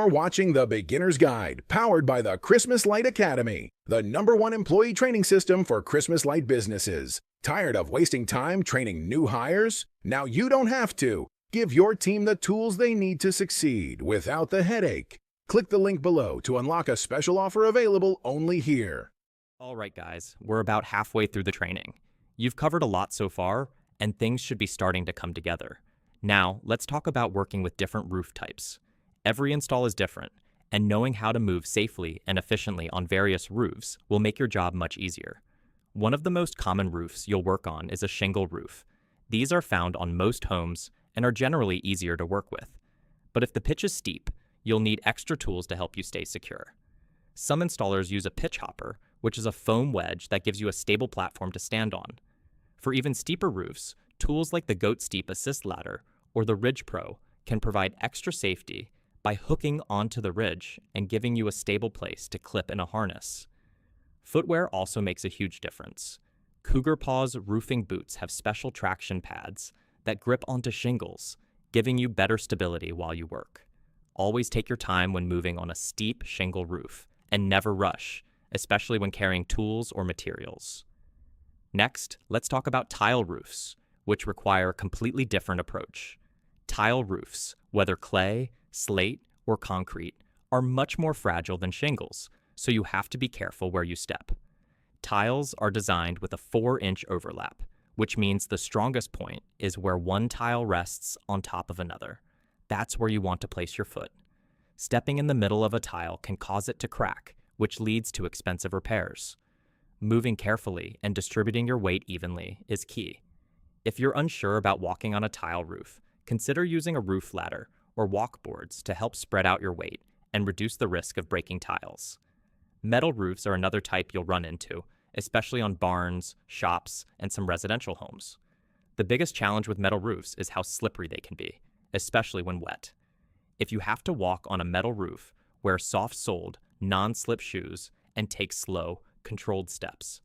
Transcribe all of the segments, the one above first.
You're watching The Beginner's Guide, powered by the Christmas Light Academy, the #1 employee training system for Christmas light businesses. Tired of wasting time training new hires? Now you don't have to. Give your team the tools they need to succeed without the headache. Click the link below to unlock a special offer available only here. All right, guys, we're about halfway through the training. You've covered a lot so far, and things should be starting to come together. Now, let's talk about working with different roof types. Every install is different, and knowing how to move safely and efficiently on various roofs will make your job much easier. One of the most common roofs you'll work on is a shingle roof. These are found on most homes and are generally easier to work with. But if the pitch is steep, you'll need extra tools to help you stay secure. Some installers use a pitch hopper, which is a foam wedge that gives you a stable platform to stand on. For even steeper roofs, tools like the Goat Steep Assist Ladder or the Ridge Pro can provide extra safety by hooking onto the ridge and giving you a stable place to clip in a harness. Footwear also makes a huge difference. Cougar Paws roofing boots have special traction pads that grip onto shingles, giving you better stability while you work. Always take your time when moving on a steep shingle roof, and never rush, especially when carrying tools or materials. Next, let's talk about tile roofs, which require a completely different approach. Tile roofs, whether clay, slate, or concrete, are much more fragile than shingles, so you have to be careful where you step. Tiles are designed with a 4-inch overlap, which means the strongest point is where one tile rests on top of another. That's where you want to place your foot. Stepping in the middle of a tile can cause it to crack, which leads to expensive repairs. Moving carefully and distributing your weight evenly is key. If you're unsure about walking on a tile roof, consider using a roof ladder or walk boards to help spread out your weight and reduce the risk of breaking tiles. Metal roofs are another type you'll run into, especially on barns, shops, and some residential homes. The biggest challenge with metal roofs is how slippery they can be, especially when wet. If you have to walk on a metal roof, wear soft-soled, non-slip shoes and take slow, controlled steps.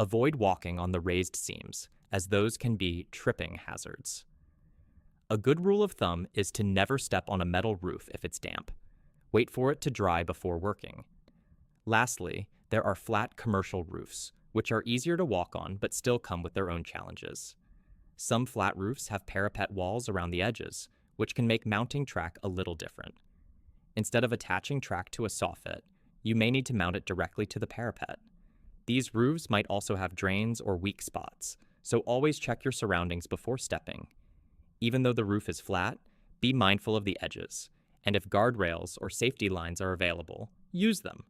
Avoid walking on the raised seams, as those can be tripping hazards. A good rule of thumb is to never step on a metal roof if it's damp. Wait for it to dry before working. Lastly, there are flat commercial roofs, which are easier to walk on but still come with their own challenges. Some flat roofs have parapet walls around the edges, which can make mounting track a little different. Instead of attaching track to a soffit, you may need to mount it directly to the parapet. These roofs might also have drains or weak spots, so always check your surroundings before stepping. Even though the roof is flat, be mindful of the edges, and if guardrails or safety lines are available, use them.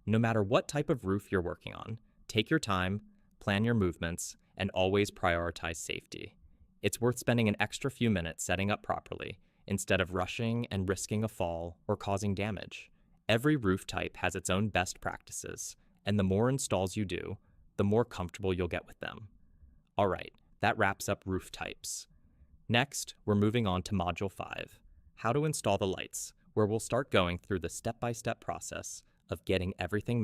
No matter what type of roof you're working on, take your time, plan your movements, and always prioritize safety. It's worth spending an extra few minutes setting up properly, instead of rushing and risking a fall or causing damage. Every roof type has its own best practices, and the more installs you do, the more comfortable you'll get with them. All right, that wraps up roof types. Next, we're moving on to Module 5, how to install the lights, where we'll start going through the step-by-step process of getting everything mounted.